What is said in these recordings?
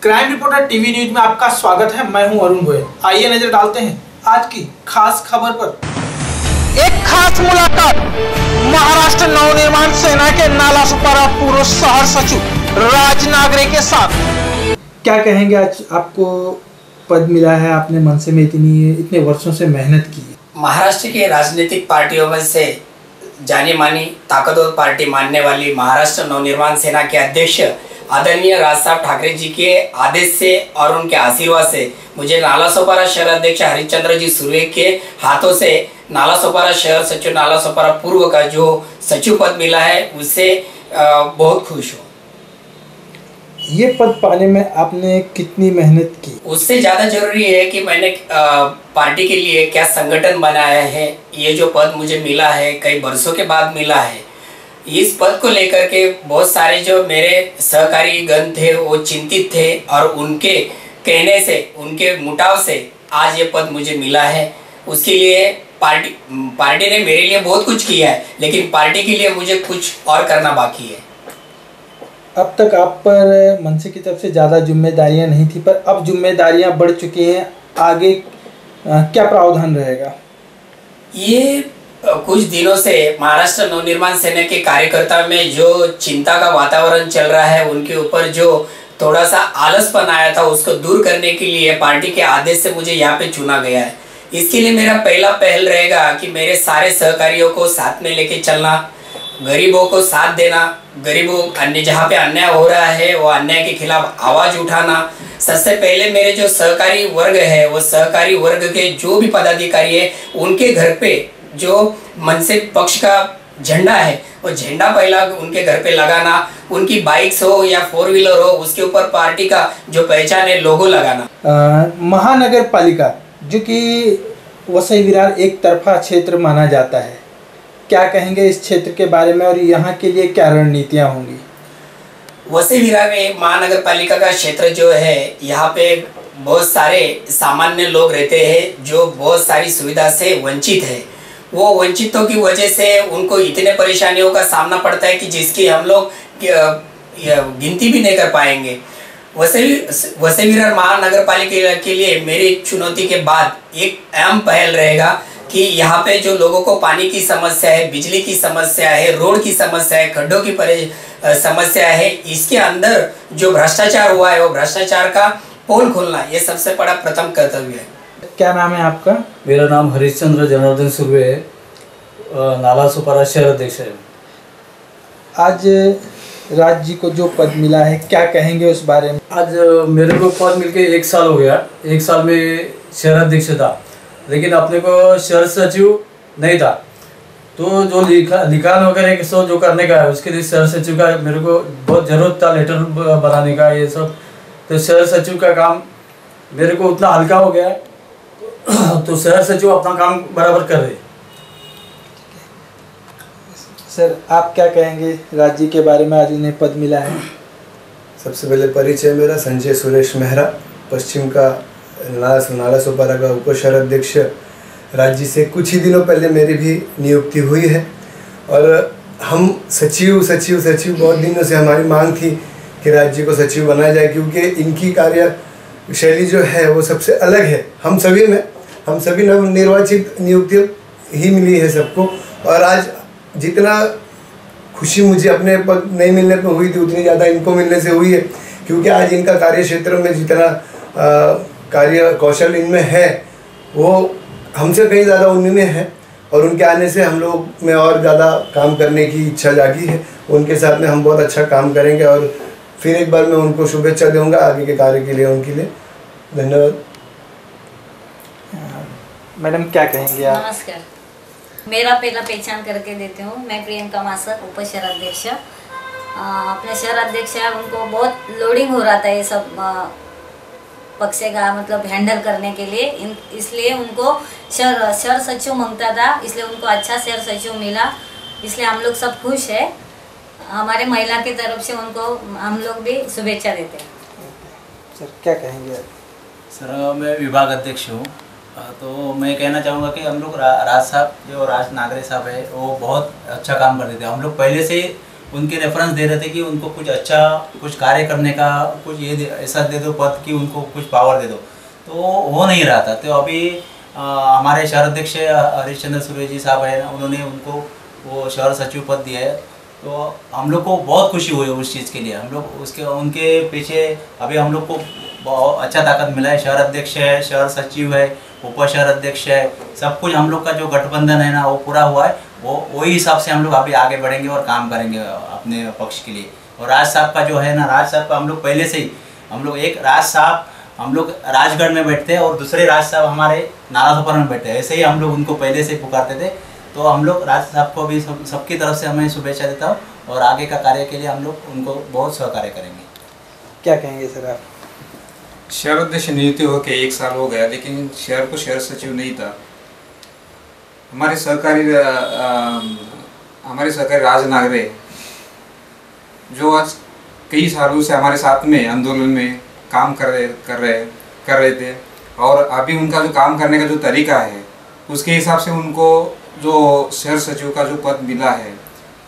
Crime reporter TV news में आपका स्वागत है। मैं हूं अरुण गोयल। आइए नजर डालते हैं आज की खास खबर पर। एक खास मुलाकात महाराष्ट्र नवनिर्माण सेना के नालासोपारा पूर्व शहर सचिव राज नागरे के साथ। क्या कहेंगे, आज आपको पद मिला है, आपने मनसे में इतने वर्षों से मेहनत की है। महाराष्ट्र के राजनीतिक पार्टियों में से जानी मानी ताकतवर पार्टी मानने वाली महाराष्ट्र नवनिर्माण सेना के अध्यक्ष आदरणीय राज साहब ठाकरे जी के आदेश से और उनके आशीर्वाद से मुझे नालासोपारा शहर अध्यक्ष हरिश्चंद्र जी सुर्वे के हाथों से नालासोपारा शहर सचिव नालासोपारा पूर्व का जो सचिव पद मिला है, उससे बहुत खुश हूँ। ये पद पाने में आपने कितनी मेहनत की? उससे ज़्यादा जरूरी है कि मैंने पार्टी के लिए क्या संगठन बनाया है। ये जो पद मुझे मिला है कई वर्षों के बाद मिला है। इस पद को लेकर के बहुत सारे जो मेरे सहकारी गण थे वो चिंतित थे और उनके कहने से, उनके मुटाव से आज ये पद मुझे मिला है। उसके लिए पार्टी ने मेरे लिए बहुत कुछ किया है, लेकिन पार्टी के लिए मुझे कुछ और करना बाकी है। अब तक आप पर मनसे की तरफ से ज़्यादा जिम्मेदारियां नहीं थी, पर अब जिम्मेदारियां बढ़ चुकी हैं। आगे क्या प्रावधान रहेगा? ये कुछ दिनों से महाराष्ट्र नवनिर्माण सेना के कार्यकर्ता में जो चिंता का वातावरण चल रहा है, उनके ऊपर जो थोड़ा सा आलसपन आया था, उसको दूर करने के लिए पार्टी के आदेश से मुझे यहाँ पे चुना गया है। इसके लिए मेरा पहला पहल रहेगा कि मेरे सारे सहकारियों को साथ में लेके चलना, गरीबों को साथ देना, गरीबों अन्य जहाँ पे अन्याय हो रहा है वो अन्याय के खिलाफ आवाज उठाना। सबसे पहले मेरे जो सहकारी वर्ग है, वो सहकारी वर्ग के जो भी पदाधिकारी है, उनके घर पे जो मनसे पक्ष का झंडा है, वो झंडा पहला उनके घर पे लगाना। उनकी बाइक्स हो या 4 व्हीलर हो, उसके ऊपर पार्टी का जो पहचान है, लोगो लगाना। महानगर पालिका जो कि वसई विरार एक तरफा क्षेत्र माना जाता है, क्या कहेंगे इस क्षेत्र के बारे में और यहाँ के लिए क्या रणनीतियाँ होंगी? वसई विरार में महानगर पालिका का क्षेत्र जो है, यहाँ पे बहुत सारे सामान्य लोग रहते हैं जो बहुत सारी सुविधा से वंचित है। वो वंचितों की वजह से उनको इतने परेशानियों का सामना पड़ता है कि जिसकी हम लोग गिनती भी नहीं कर पाएंगे। वसई विरार महानगर पालिका के लिए मेरी चुनौती के बाद एक अहम पहल रहेगा कि यहाँ पे जो लोगों को पानी की समस्या है, बिजली की समस्या है, रोड की समस्या है, खड्डों की समस्या है, इसके अंदर जो भ्रष्टाचार हुआ है, वो भ्रष्टाचार का पोल खोलना, ये सबसे बड़ा प्रथम कर्तव्य है। क्या नाम है आपका? मेरा नाम हरिश्चंद्र जनार्दन सुर्वे है, नालासोपारा शहर अध्यक्ष है। आज राज जी को जो पद मिला है, क्या कहेंगे उस बारे में? आज मेरे को पद मिलके 1 साल हो गया। 1 साल में शहर अध्यक्ष था, लेकिन अपने को शहर सचिव नहीं था। तो जो लिखान वगैरह सो जो करने का है, उसके लिए शहर सचिव का मेरे को बहुत ज़रूरत था, लेटर बनाने का, ये सब। तो शहर सचिव का काम मेरे को उतना हल्का हो गया तो शहर सचिव अपना काम बराबर कर रहे। सर, आप क्या कहेंगे राज जी के बारे में, आज उन्हें पद मिला है? सबसे पहले परिचय मेरा संजय सुरेश मेहरा, पश्चिम का नालासोपारा का उप शहर अध्यक्ष। राज्य से कुछ ही दिनों पहले मेरी भी नियुक्ति हुई है और हम सचिव बहुत दिनों से हमारी मांग थी कि राज्य को सचिव बनाया जाए, क्योंकि इनकी कार्य शैली जो है वो सबसे अलग है। हम सभी नवनिर्वाचित नियुक्ति ही मिली है सबको। और आज जितना खुशी मुझे अपने पद नहीं मिलने पर हुई थी, उतनी ज़्यादा इनको मिलने से हुई है, क्योंकि आज इनका कार्य क्षेत्र में जितना कार्य कौशल इनमें है, वो हमसे कहीं ज़्यादा उनमें है। और उनके आने से हम लोग में और ज़्यादा काम करने की इच्छा जागी है। उनके साथ में हम बहुत अच्छा काम करेंगे और फिर एक बार मैं उनको शुभेच्छा दूंगा आगे के कार्य के लिए। उनके लिए धन्यवाद। मैडम, क्या कहेंगे आप? नमस्कार, मेरा पहला पहचान करके देती हूँ। मैं प्रियंका मासर, उप शहर अध्यक्ष। अपने शहर अध्यक्ष है, उनको बहुत लोडिंग हो रहा था ये सब पक्ष का मतलब हैंडल करने के लिए, इसलिए उनको शहर सचिव मांगता था, इसलिए उनको अच्छा शहर सचिव मिला। इसलिए हम लोग सब खुश है। हमारे महिला की तरफ से उनको हम लोग भी शुभेच्छा देते हैं। सर, क्या कहेंगे? सर, मैं विभाग अध्यक्ष हूँ। तो मैं कहना चाहूँगा कि हम लोग राज साहब, जो राज नागरे साहब है, वो बहुत अच्छा काम करते थे। हम लोग पहले से उनके रेफरेंस दे रहे थे कि उनको कुछ अच्छा कुछ कार्य करने का कुछ ऐसा दे दो पद कि उनको कुछ पावर दे दो, तो हो नहीं रहा था। तो अभी हमारे शहर अध्यक्ष हरीशचंद्र सुरेश जी साहब है, उन्होंने उनको वो शहर सचिव पद दिया है, तो हम लोग को बहुत खुशी हुई उस चीज़ के लिए। हम लोग उनके पीछे अभी हम लोग को बहुत अच्छा ताकत मिला है। शहर अध्यक्ष है, शहर सचिव है, उप शहर अध्यक्ष है, सब कुछ हम लोग का जो गठबंधन है ना वो पूरा हुआ है। वही हिसाब से हम लोग अभी आगे बढ़ेंगे और काम करेंगे अपने पक्ष के लिए। और राज साहब का जो है ना, राज साहब का हम लोग पहले से ही एक राज साहब हम लोग राजगढ़ में बैठते हैं और दूसरे राज साहब हमारे नालासोपारा में बैठते हैं, ऐसे ही हम लोग उनको पहले से पुकारते थे। तो हम लोग राज साहब को भी सबकी तरफ से मैं शुभेच्छा देता हूँ और आगे का कार्य के लिए हम लोग उनको बहुत सहकार्य करेंगे। क्या कहेंगे सर आप? शहर अध्यक्ष नियुक्ति होकर 1 साल हो गया, लेकिन शहर को शहर सचिव नहीं था। हमारे सहकारी राज नागरे जो आज कई सालों से हमारे साथ में आंदोलन में काम कर रहे थे, और अभी उनका जो काम करने का जो तरीका है उसके हिसाब से उनको जो शहर सचिव का जो पद मिला है,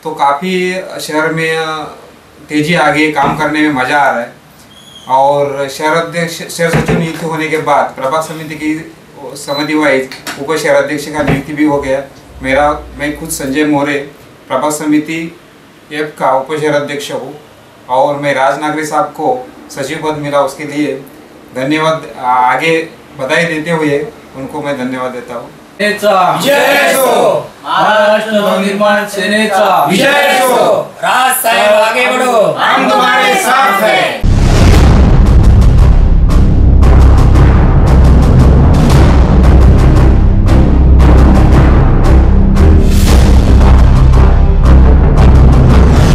तो काफ़ी शहर में तेजी आ गई, काम करने में मज़ा आ रहा है। और शहर सचिव नियुक्त होने के बाद प्रभाग समिति की समिति वाइज उप शहर अध्यक्ष का नियुक्ति भी हो गया। मैं खुद संजय मोरे प्रभाग समिति एप का उप शहर अध्यक्ष हूँ, और मैं राज नागरे साहब को सचिव पद मिला, उसके लिए धन्यवाद आगे बधाई देते हुए उनको मैं धन्यवाद देता हूँ। विजय हो, महाराष्ट्र नवनिर्माण सेनेचा विजय हो। राज साहेब आगे बढ़ो, हम तुम्हारे साथ हैं।